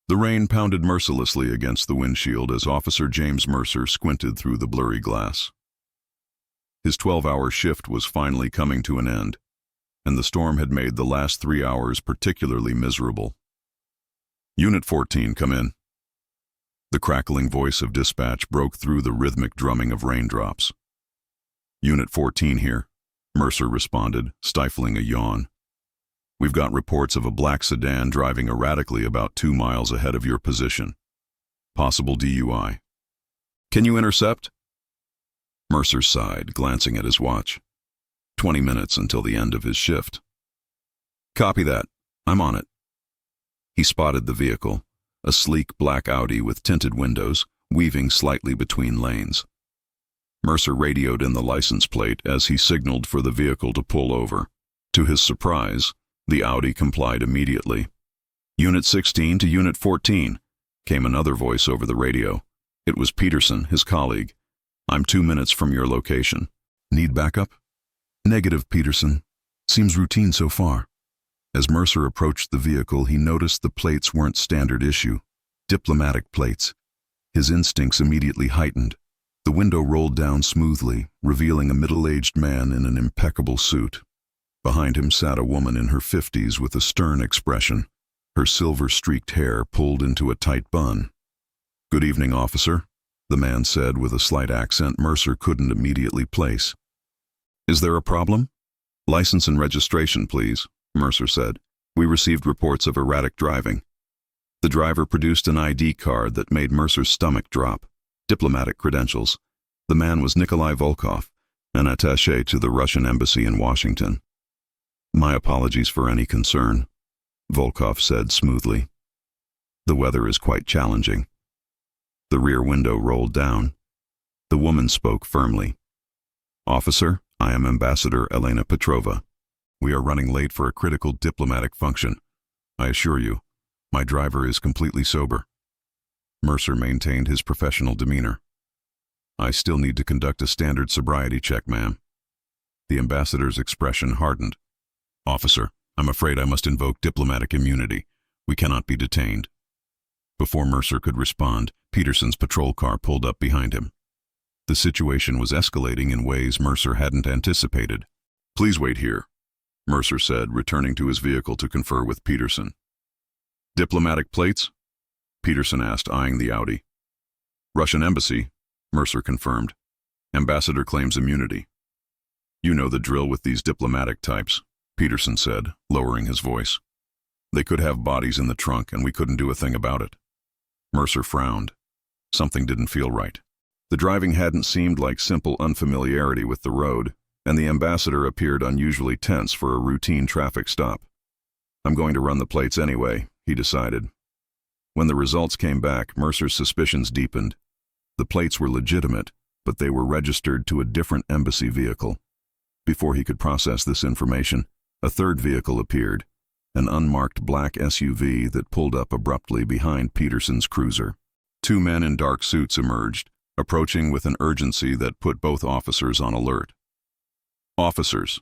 The rain pounded mercilessly against the windshield as Officer James Mercer squinted through the blurry glass. His 12-hour shift was finally coming to an end, and the storm had made the last 3 hours particularly miserable. "Unit 14, come in." The crackling voice of dispatch broke through the rhythmic drumming of raindrops. "Unit 14 here," Mercer responded, stifling a yawn. "We've got reports of a black sedan driving erratically about 2 miles ahead of your position. Possible DUI. Can you intercept?" Mercer sighed, glancing at his watch. 20 minutes until the end of his shift. "Copy that. I'm on it." He spotted the vehicle, a sleek black Audi with tinted windows, weaving slightly between lanes. Mercer radioed in the license plate as he signaled for the vehicle to pull over. To his surprise, the Audi complied immediately. "Unit 16 to Unit 14, came another voice over the radio. It was Peterson, his colleague. "I'm 2 minutes from your location. Need backup?" "Negative, Peterson. Seems routine so far." As Mercer approached the vehicle, he noticed the plates weren't standard issue, diplomatic plates. His instincts immediately heightened. The window rolled down smoothly, revealing a middle-aged man in an impeccable suit. Behind him sat a woman in her 50s with a stern expression, her silver-streaked hair pulled into a tight bun. "Good evening, officer," the man said with a slight accent Mercer couldn't immediately place. "Is there a problem?" "License and registration, please," Mercer said. "We received reports of erratic driving." The driver produced an ID card that made Mercer's stomach drop. Diplomatic credentials. The man was Nikolai Volkov, an attaché to the Russian embassy in Washington. "My apologies for any concern," Volkov said smoothly. "The weather is quite challenging." The rear window rolled down. The woman spoke firmly. "Officer, I am Ambassador Elena Petrova. We are running late for a critical diplomatic function. I assure you, my driver is completely sober." Mercer maintained his professional demeanor. "I still need to conduct a standard sobriety check, ma'am." The ambassador's expression hardened. "Officer, I'm afraid I must invoke diplomatic immunity. We cannot be detained." Before Mercer could respond, Peterson's patrol car pulled up behind him. The situation was escalating in ways Mercer hadn't anticipated. "Please wait here," Mercer said, returning to his vehicle to confer with Peterson. "Diplomatic plates?" Peterson asked, eyeing the Audi. "Russian embassy," Mercer confirmed. "Ambassador claims immunity." "You know the drill with these diplomatic types," Peterson said, lowering his voice. "They could have bodies in the trunk and we couldn't do a thing about it." Mercer frowned. Something didn't feel right. The driving hadn't seemed like simple unfamiliarity with the road, and the ambassador appeared unusually tense for a routine traffic stop. "I'm going to run the plates anyway," he decided. When the results came back, Mercer's suspicions deepened. The plates were legitimate, but they were registered to a different embassy vehicle. Before he could process this information, a third vehicle appeared, an unmarked black SUV that pulled up abruptly behind Peterson's cruiser. 2 men in dark suits emerged, approaching with an urgency that put both officers on alert. "Officers,"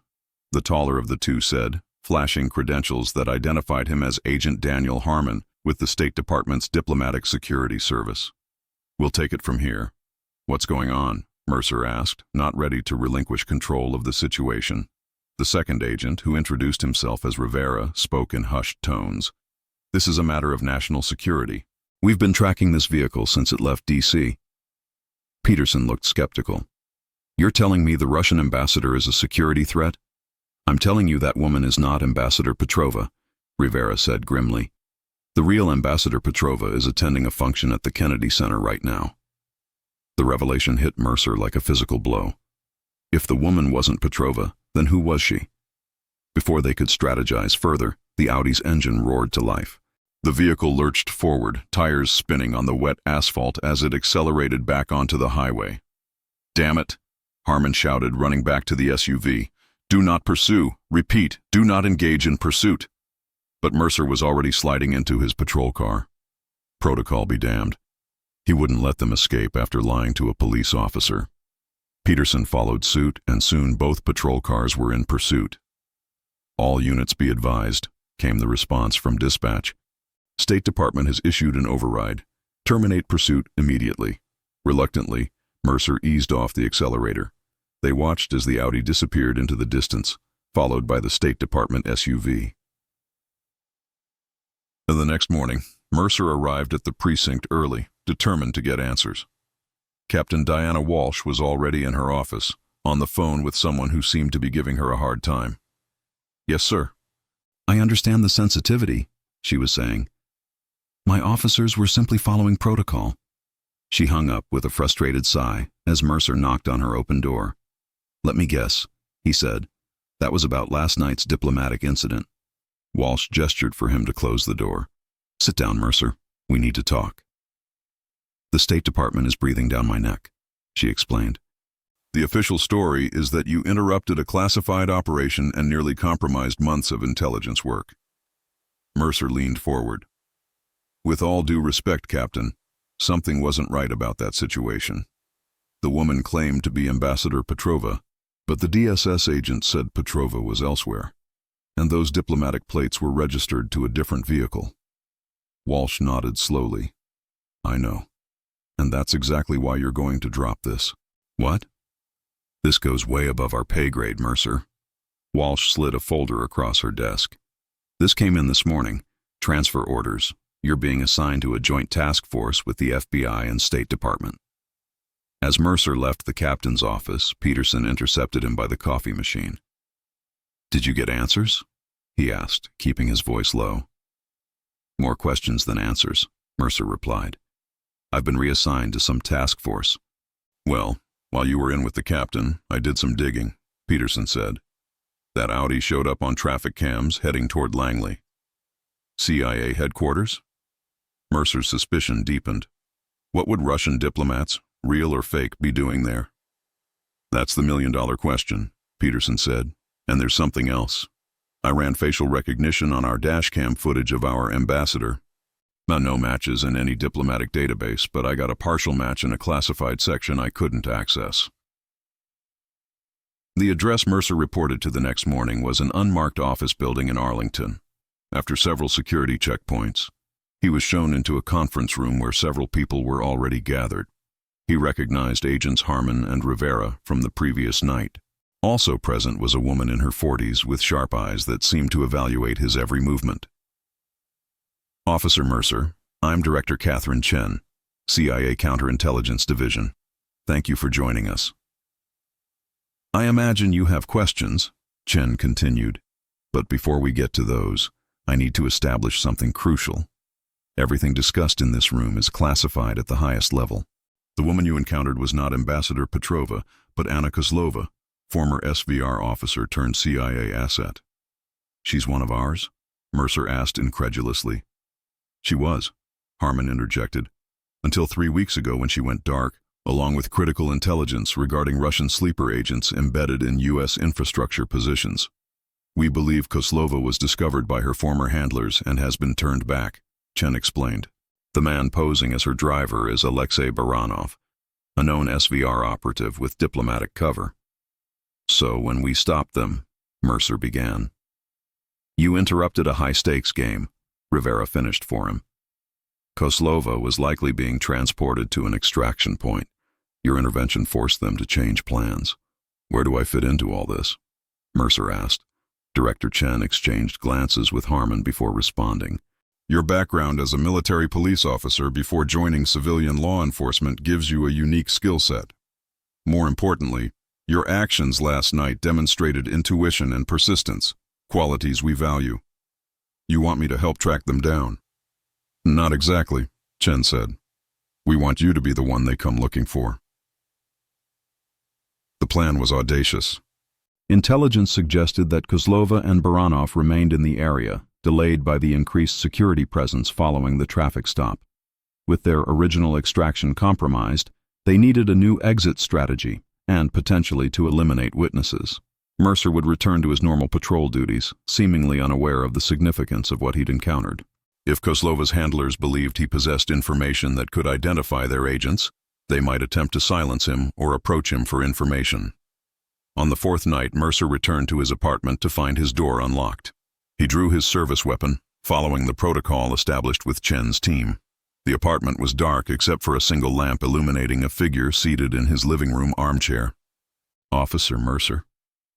the taller of the two said, flashing credentials that identified him as Agent Daniel Harmon with the State Department's Diplomatic Security Service. "We'll take it from here." "What's going on?" Mercer asked, not ready to relinquish control of the situation. The second agent, who introduced himself as Rivera, spoke in hushed tones. "This is a matter of national security. We've been tracking this vehicle since it left D.C." Peterson looked skeptical. "You're telling me the Russian ambassador is a security threat?" "I'm telling you that woman is not Ambassador Petrova," Rivera said grimly. "The real Ambassador Petrova is attending a function at the Kennedy Center right now." The revelation hit Mercer like a physical blow. If the woman wasn't Petrova, then who was she? Before they could strategize further, the Audi's engine roared to life. The vehicle lurched forward, tires spinning on the wet asphalt as it accelerated back onto the highway. "Damn it," Harmon shouted, running back to the SUV. "Do not pursue. Repeat, do not engage in pursuit." But Mercer was already sliding into his patrol car. Protocol be damned. He wouldn't let them escape after lying to a police officer. Peterson followed suit, and soon both patrol cars were in pursuit. "All units be advised," came the response from dispatch. State Department has issued an override. Terminate pursuit immediately. Reluctantly, Mercer eased off the accelerator. They watched as the Audi disappeared into the distance, followed by the State Department SUV. The next morning, Mercer arrived at the precinct early, determined to get answers. Captain Diana Walsh was already in her office, on the phone with someone who seemed to be giving her a hard time. "Yes, sir." "I understand the sensitivity," she was saying. "My officers were simply following protocol." She hung up with a frustrated sigh as Mercer knocked on her open door. "Let me guess," he said. "That was about last night's diplomatic incident." Walsh gestured for him to close the door. "Sit down, Mercer. We need to talk." "The State Department is breathing down my neck," she explained. "The official story is that you interrupted a classified operation and nearly compromised months of intelligence work." Mercer leaned forward. "With all due respect, Captain, something wasn't right about that situation. The woman claimed to be Ambassador Petrova, but the DSS agent said Petrova was elsewhere, and those diplomatic plates were registered to a different vehicle." Walsh nodded slowly. "I know. And that's exactly why you're going to drop this." "What?" "This goes way above our pay grade, Mercer." Walsh slid a folder across her desk. "This came in this morning. Transfer orders. You're being assigned to a joint task force with the FBI and State Department." As Mercer left the captain's office, Peterson intercepted him by the coffee machine. "Did you get answers?" he asked, keeping his voice low. "More questions than answers," Mercer replied. "I've been reassigned to some task force." "Well, while you were in with the captain, I did some digging," Peterson said. "That Audi showed up on traffic cams heading toward Langley." "CIA headquarters?" Mercer's suspicion deepened. What would Russian diplomats, real or fake, be doing there? "That's the million-dollar question," Peterson said. "And there's something else. I ran facial recognition on our dashcam footage of our ambassador. No matches in any diplomatic database, but I got a partial match in a classified section I couldn't access." The address Mercer reported to the next morning was an unmarked office building in Arlington. After several security checkpoints, he was shown into a conference room where several people were already gathered. He recognized Agents Harmon and Rivera from the previous night. Also present was a woman in her 40s with sharp eyes that seemed to evaluate his every movement. "Officer Mercer, I'm Director Catherine Chen, CIA Counterintelligence Division. Thank you for joining us." "I imagine you have questions," Chen continued. "But before we get to those, I need to establish something crucial. Everything discussed in this room is classified at the highest level. The woman you encountered was not Ambassador Petrova, but Anna Kozlova, former SVR officer turned CIA asset." "She's one of ours?" Mercer asked incredulously. "She was," Harmon interjected, "until 3 weeks ago when she went dark, along with critical intelligence regarding Russian sleeper agents embedded in U.S. infrastructure positions. We believe Kozlova was discovered by her former handlers and has been turned back," Chen explained. "The man posing as her driver is Alexei Baranov, a known SVR operative with diplomatic cover." "So when we stopped them," Mercer began. "You interrupted a high-stakes game," Rivera finished for him. "Kozlova was likely being transported to an extraction point. Your intervention forced them to change plans. Where do I fit into all this?" Mercer asked. Director Chen exchanged glances with Harmon before responding. "Your background as a military police officer before joining civilian law enforcement gives you a unique skill set. More importantly, your actions last night demonstrated intuition and persistence, qualities we value. You want me to help track them down?" "Not exactly," Chen said. "We want you to be the one they come looking for." The plan was audacious. Intelligence suggested that Kozlova and Baranov remained in the area, delayed by the increased security presence following the traffic stop. With their original extraction compromised, they needed a new exit strategy, and potentially to eliminate witnesses. Mercer would return to his normal patrol duties, seemingly unaware of the significance of what he'd encountered. If Kozlova's handlers believed he possessed information that could identify their agents, they might attempt to silence him or approach him for information. On the fourth night, Mercer returned to his apartment to find his door unlocked. He drew his service weapon, following the protocol established with Chen's team. The apartment was dark except for a single lamp illuminating a figure seated in his living room armchair. "Officer Mercer,"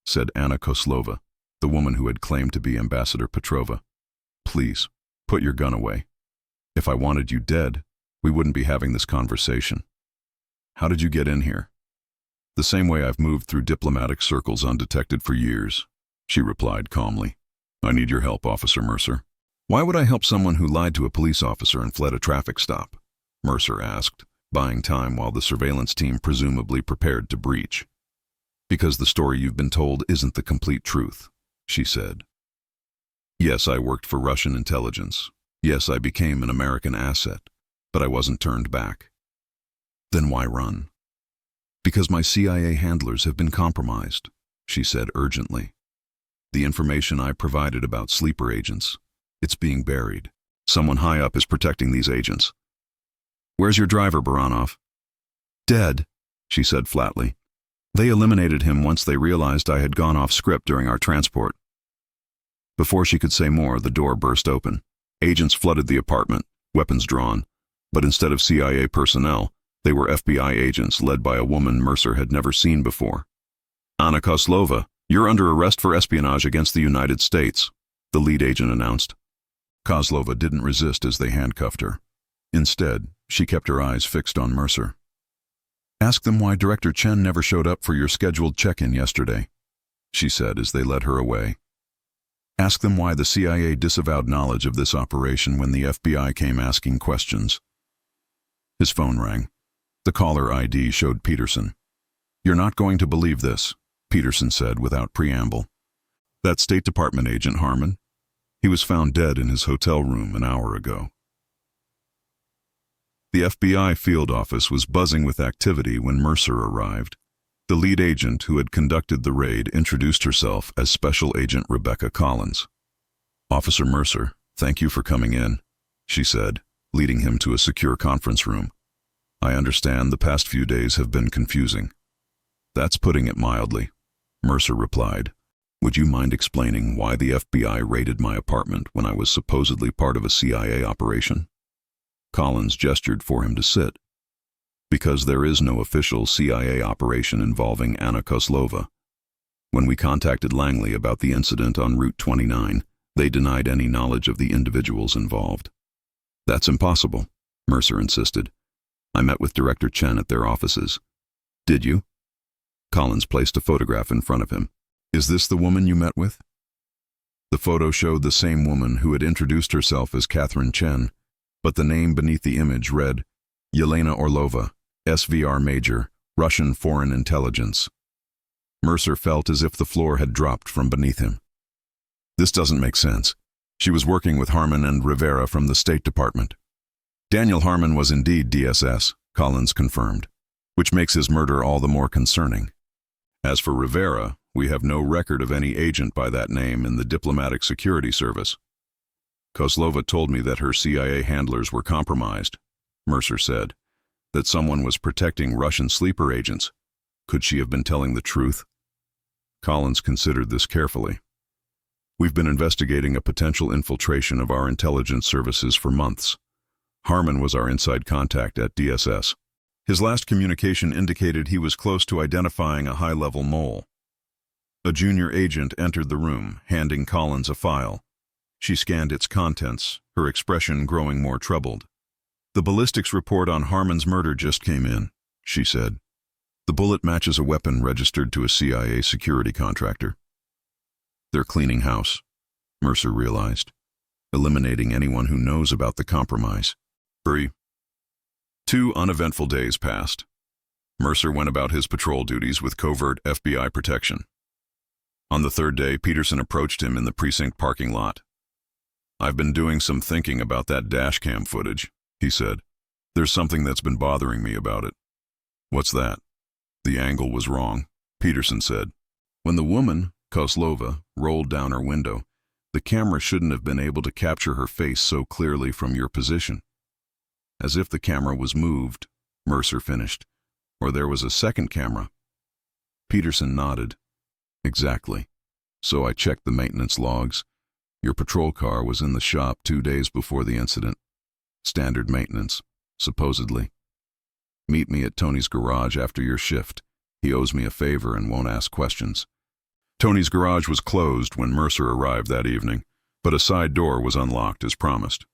said Anna Koslova, the woman who had claimed to be Ambassador Petrova. "Please, put your gun away. If I wanted you dead, we wouldn't be having this conversation. How did you get in here?" "The same way I've moved through diplomatic circles undetected for years," she replied calmly. "I need your help, Officer Mercer." "Why would I help someone who lied to a police officer and fled a traffic stop?" Mercer asked, buying time while the surveillance team presumably prepared to breach. "Because the story you've been told isn't the complete truth," she said. "Yes, I worked for Russian intelligence. Yes, I became an American asset, but I wasn't turned back." "Then why run?" "Because my CIA handlers have been compromised," she said urgently. "The information I provided about sleeper agents, it's being buried. Someone high up is protecting these agents." "Where's your driver, Baranov?" "Dead," she said flatly. "They eliminated him once they realized I had gone off script during our transport." Before she could say more, the door burst open. Agents flooded the apartment, weapons drawn, but instead of CIA personnel, they were FBI agents led by a woman Mercer had never seen before. "Anna Koslova, you're under arrest for espionage against the United States," the lead agent announced. Koslova didn't resist as they handcuffed her. Instead, she kept her eyes fixed on Mercer. "Ask them why Director Chen never showed up for your scheduled check-in yesterday," she said as they led her away. "Ask them why the CIA disavowed knowledge of this operation when the FBI came asking questions." His phone rang. The caller ID showed Peterson. "You're not going to believe this," Peterson said without preamble. "That State Department agent Harmon, he was found dead in his hotel room an hour ago." The FBI field office was buzzing with activity when Mercer arrived. The lead agent who had conducted the raid introduced herself as Special Agent Rebecca Collins. "Officer Mercer, thank you for coming in," she said, leading him to a secure conference room. "I understand the past few days have been confusing." "That's putting it mildly," Mercer replied. "Would you mind explaining why the FBI raided my apartment when I was supposedly part of a CIA operation?" Collins gestured for him to sit. "Because there is no official CIA operation involving Anna Koslova. When we contacted Langley about the incident on Route 29, they denied any knowledge of the individuals involved." "That's impossible," Mercer insisted. "I met with Director Chen at their offices." "Did you?" Collins placed a photograph in front of him. "Is this the woman you met with?" The photo showed the same woman who had introduced herself as Catherine Chen, but the name beneath the image read, "Yelena Orlova, SVR Major, Russian Foreign Intelligence." Mercer felt as if the floor had dropped from beneath him. "This doesn't make sense. She was working with Harmon and Rivera from the State Department." "Daniel Harmon was indeed DSS," Collins confirmed, "which makes his murder all the more concerning. As for Rivera, we have no record of any agent by that name in the Diplomatic Security Service." "Koslova told me that her CIA handlers were compromised," Mercer said, "that someone was protecting Russian sleeper agents. Could she have been telling the truth?" Collins considered this carefully. "We've been investigating a potential infiltration of our intelligence services for months. Harmon was our inside contact at DSS. His last communication indicated he was close to identifying a high-level mole." A junior agent entered the room, handing Collins a file. She scanned its contents, her expression growing more troubled. "The ballistics report on Harmon's murder just came in," she said. "The bullet matches a weapon registered to a CIA security contractor." "They're cleaning house," Mercer realized, "eliminating anyone who knows about the compromise." 2 uneventful days passed. Mercer went about his patrol duties with covert FBI protection. On the third day, Peterson approached him in the precinct parking lot. "I've been doing some thinking about that dashcam footage," he said. "There's something that's been bothering me about it." "What's that?" "The angle was wrong," Peterson said. "When the woman, Koslova, rolled down her window, the camera shouldn't have been able to capture her face so clearly from your position." "As if the camera was moved," Mercer finished. "Or there was a second camera." Peterson nodded. "Exactly. So I checked the maintenance logs. Your patrol car was in the shop 2 days before the incident. Standard maintenance, supposedly. Meet me at Tony's garage after your shift. He owes me a favor and won't ask questions. Tony's garage was closed when Mercer arrived that evening, but a side door was unlocked as promised.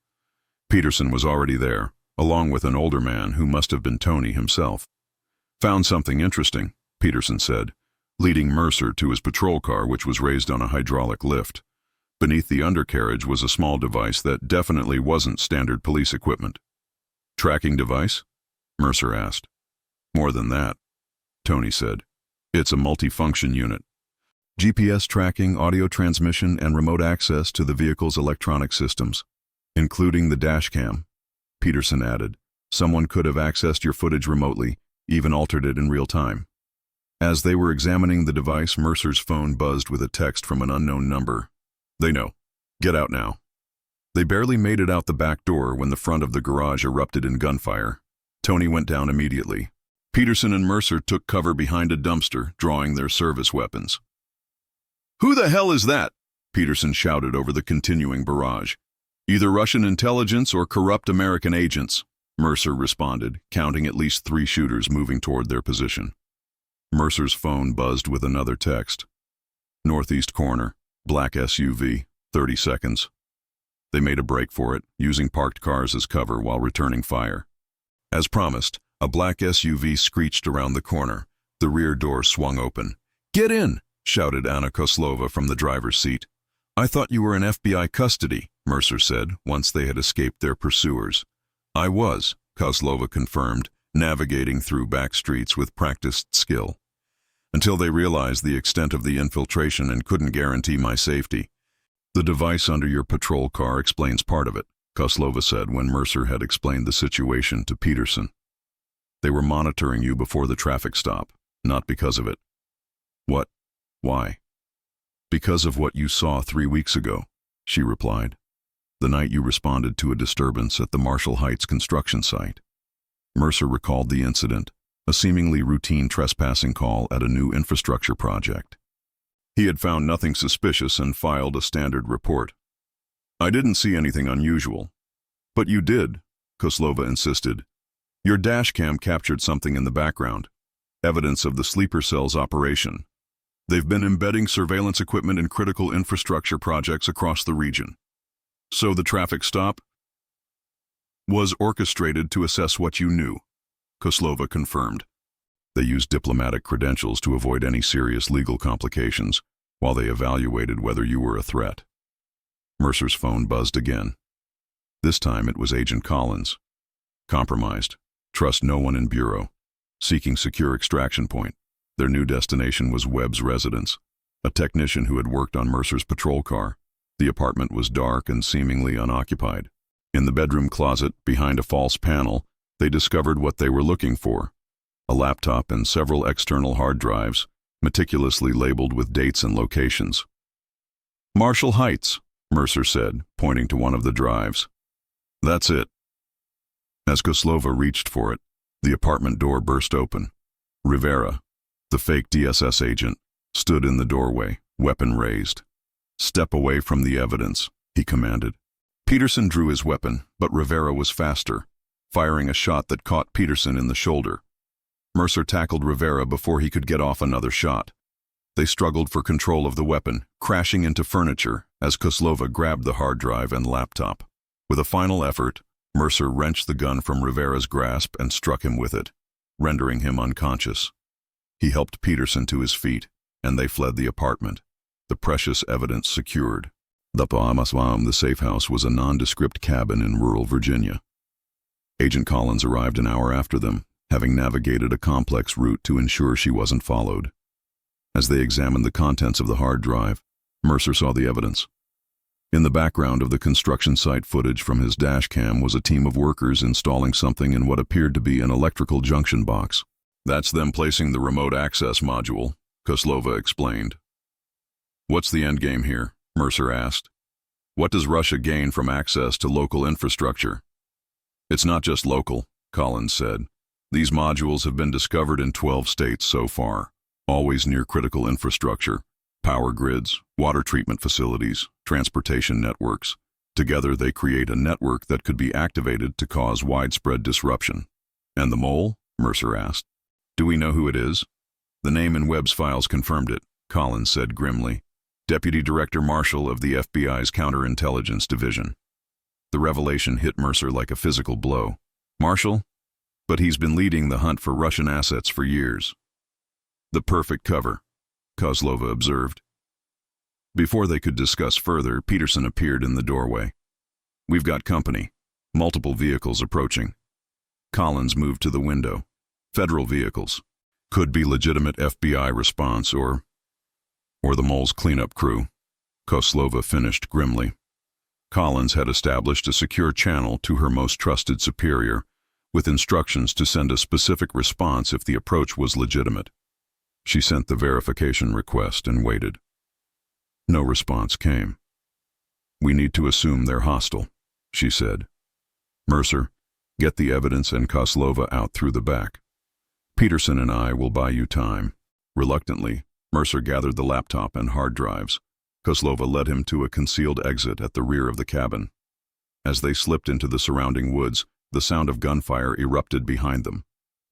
Peterson was already there, along with an older man who must have been Tony himself. Found something interesting, Peterson said, leading Mercer to his patrol car, which was raised on a hydraulic lift. Beneath the undercarriage was a small device that definitely wasn't standard police equipment. Tracking device? Mercer asked. More than that, Tony said. It's a multifunction unit. GPS tracking, audio transmission, and remote access to the vehicle's electronic systems, including the dash cam. Peterson added, someone could have accessed your footage remotely, even altered it in real time. As they were examining the device, Mercer's phone buzzed with a text from an unknown number. They know. Get out now. They barely made it out the back door when the front of the garage erupted in gunfire. Tony went down immediately. Peterson and Mercer took cover behind a dumpster, drawing their service weapons. "Who the hell is that?" Peterson shouted over the continuing barrage. "Either Russian intelligence or corrupt American agents," Mercer responded, counting at least 3 shooters moving toward their position. Mercer's phone buzzed with another text. Northeast corner, black SUV, 30 seconds. They made a break for it, using parked cars as cover while returning fire. As promised, a black SUV screeched around the corner. The rear door swung open. "Get in!" shouted Anna Koslova from the driver's seat. "I thought you were in FBI custody," Mercer said, once they had escaped their pursuers. "I was," Koslova confirmed, navigating through back streets with practiced skill. "Until they realized the extent of the infiltration and couldn't guarantee my safety." "The device under your patrol car explains part of it," Koslova said when Mercer had explained the situation to Peterson. "They were monitoring you before the traffic stop, not because of it." "What? Why?" "Because of what you saw 3 weeks ago," she replied. "The night you responded to a disturbance at the Marshall Heights construction site." Mercer recalled the incident, a seemingly routine trespassing call at a new infrastructure project. He had found nothing suspicious and filed a standard report. "I didn't see anything unusual." "But you did," Koslova insisted. "Your dash cam captured something in the background, evidence of the sleeper cell's operation. They've been embedding surveillance equipment in critical infrastructure projects across the region. So the traffic stop was orchestrated to assess what you knew," Koslova confirmed. "They used diplomatic credentials to avoid any serious legal complications while they evaluated whether you were a threat." Mercer's phone buzzed again. This time it was Agent Collins. Compromised. Trust no one in bureau. Seeking secure extraction point. Their new destination was Webb's residence, a technician who had worked on Mercer's patrol car. The apartment was dark and seemingly unoccupied. In the bedroom closet, behind a false panel, they discovered what they were looking for: a laptop and several external hard drives, meticulously labeled with dates and locations. "Marshall Heights," Mercer said, pointing to one of the drives. "That's it." As Koslova reached for it, the apartment door burst open. Rivera, the fake DSS agent, stood in the doorway, weapon raised. "Step away from the evidence," he commanded. Peterson drew his weapon, but Rivera was faster, firing a shot that caught Peterson in the shoulder. Mercer tackled Rivera before he could get off another shot. They struggled for control of the weapon, crashing into furniture as Koslova grabbed the hard drive and laptop. With a final effort, Mercer wrenched the gun from Rivera's grasp and struck him with it, rendering him unconscious. He helped Peterson to his feet, and they fled the apartment, the precious evidence secured. The safe house was a nondescript cabin in rural Virginia. Agent Collins arrived an hour after them, having navigated a complex route to ensure she wasn't followed. As they examined the contents of the hard drive, Mercer saw the evidence. In the background of the construction site footage from his dash cam was a team of workers installing something in what appeared to be an electrical junction box. "That's them placing the remote access module," Koslova explained. "What's the endgame here?" Mercer asked. "What does Russia gain from access to local infrastructure?" "It's not just local," Collins said. "These modules have been discovered in 12 states so far, always near critical infrastructure, power grids, water treatment facilities, transportation networks. Together they create a network that could be activated to cause widespread disruption. And the mole? Mercer asked. Do we know who it is? The name in Webb's files confirmed it, Collins said grimly. Deputy Director Marshall of the FBI's Counterintelligence Division. The revelation hit Mercer like a physical blow. Marshall? But he's been leading the hunt for Russian assets for years. The perfect cover, Kozlova observed. Before they could discuss further, Peterson appeared in the doorway. We've got company. Multiple vehicles approaching. Collins moved to the window. Federal vehicles. Could be legitimate FBI response or the mole's cleanup crew, Kozlova finished grimly. Collins had established a secure channel to her most trusted superior, with instructions to send a specific response if the approach was legitimate. She sent the verification request and waited. No response came. We need to assume they're hostile, she said. Mercer, get the evidence and Kozlova out through the back. Peterson and I will buy you time. Reluctantly, Mercer gathered the laptop and hard drives. Kozlova led him to a concealed exit at the rear of the cabin. As they slipped into the surrounding woods, the sound of gunfire erupted behind them.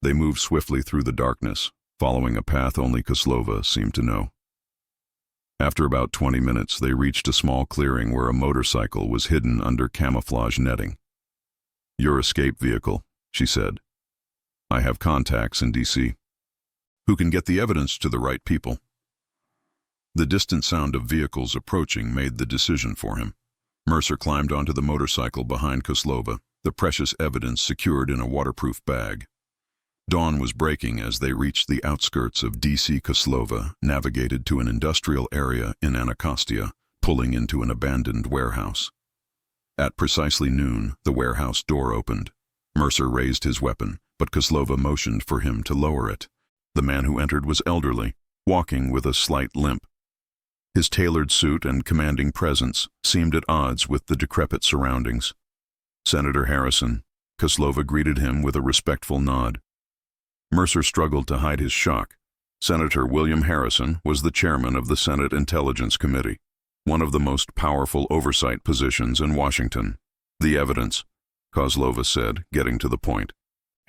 They moved swiftly through the darkness, following a path only Kozlova seemed to know. After about 20 minutes, they reached a small clearing where a motorcycle was hidden under camouflage netting. Your escape vehicle, she said. I have contacts in D.C. who can get the evidence to the right people. The distant sound of vehicles approaching made the decision for him. Mercer climbed onto the motorcycle behind Kozlova, the precious evidence secured in a waterproof bag. Dawn was breaking as they reached the outskirts of D.C. Kozlova navigated to an industrial area in Anacostia, pulling into an abandoned warehouse. At precisely noon, the warehouse door opened. Mercer raised his weapon, but Kozlova motioned for him to lower it. The man who entered was elderly, walking with a slight limp. His tailored suit and commanding presence seemed at odds with the decrepit surroundings. Senator Harrison, Kozlova greeted him with a respectful nod. Mercer struggled to hide his shock. Senator William Harrison was the chairman of the Senate Intelligence Committee, one of the most powerful oversight positions in Washington. The evidence, Kozlova said, getting to the point.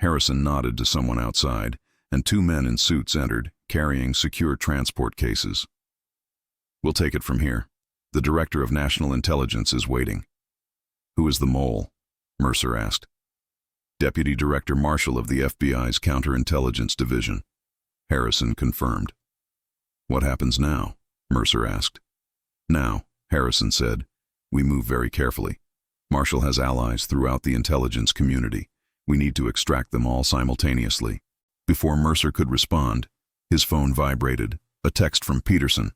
Harrison nodded to someone outside, and two men in suits entered, carrying secure transport cases. We'll take it from here. The Director of National Intelligence is waiting. Who is the mole? Mercer asked. Deputy Director Marshall of the FBI's Counterintelligence Division. Harrison confirmed. What happens now? Mercer asked. Now, Harrison said, we move very carefully. Marshall has allies throughout the intelligence community. We need to extract them all simultaneously. Before Mercer could respond, his phone vibrated, a text from Peterson.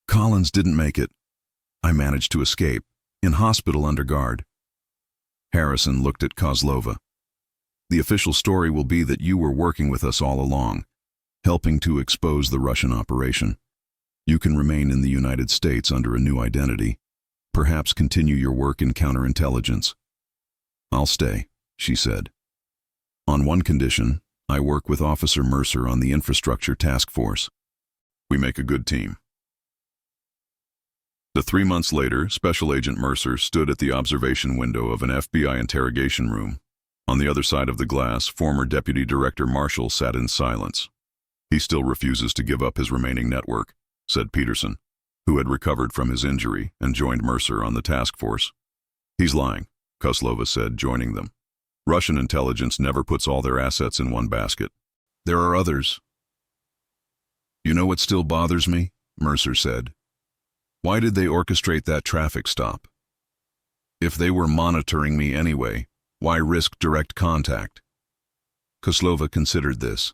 Collins didn't make it. I managed to escape, in hospital under guard. Harrison looked at Kozlova. The official story will be that you were working with us all along, helping to expose the Russian operation. You can remain in the United States under a new identity, perhaps continue your work in counterintelligence. I'll stay, she said. On one condition, I work with Officer Mercer on the infrastructure task force. We make a good team. 3 months later, Special Agent Mercer stood at the observation window of an FBI interrogation room. On the other side of the glass, former Deputy Director Marshall sat in silence. He still refuses to give up his remaining network, said Peterson, who had recovered from his injury and joined Mercer on the task force. He's lying, Kozlova said, joining them. Russian intelligence never puts all their assets in one basket. There are others. You know what still bothers me? Mercer said. Why did they orchestrate that traffic stop? If they were monitoring me anyway, why risk direct contact? Kozlova considered this.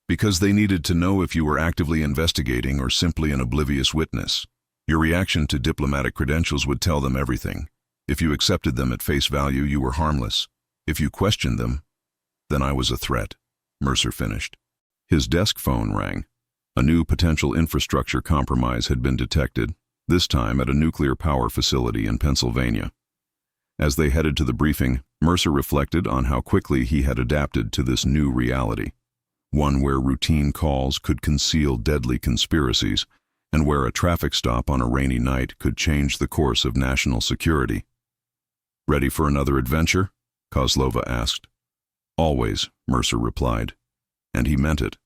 Because they needed to know if you were actively investigating or simply an oblivious witness. Your reaction to diplomatic credentials would tell them everything. If you accepted them at face value, you were harmless. If you questioned them, then I was a threat, Mercer finished. His desk phone rang. A new potential infrastructure compromise had been detected, this time at a nuclear power facility in Pennsylvania. As they headed to the briefing, Mercer reflected on how quickly he had adapted to this new reality, one where routine calls could conceal deadly conspiracies, and where a traffic stop on a rainy night could change the course of national security. "Ready for another adventure?" Kozlova asked. "Always," Mercer replied. And he meant it.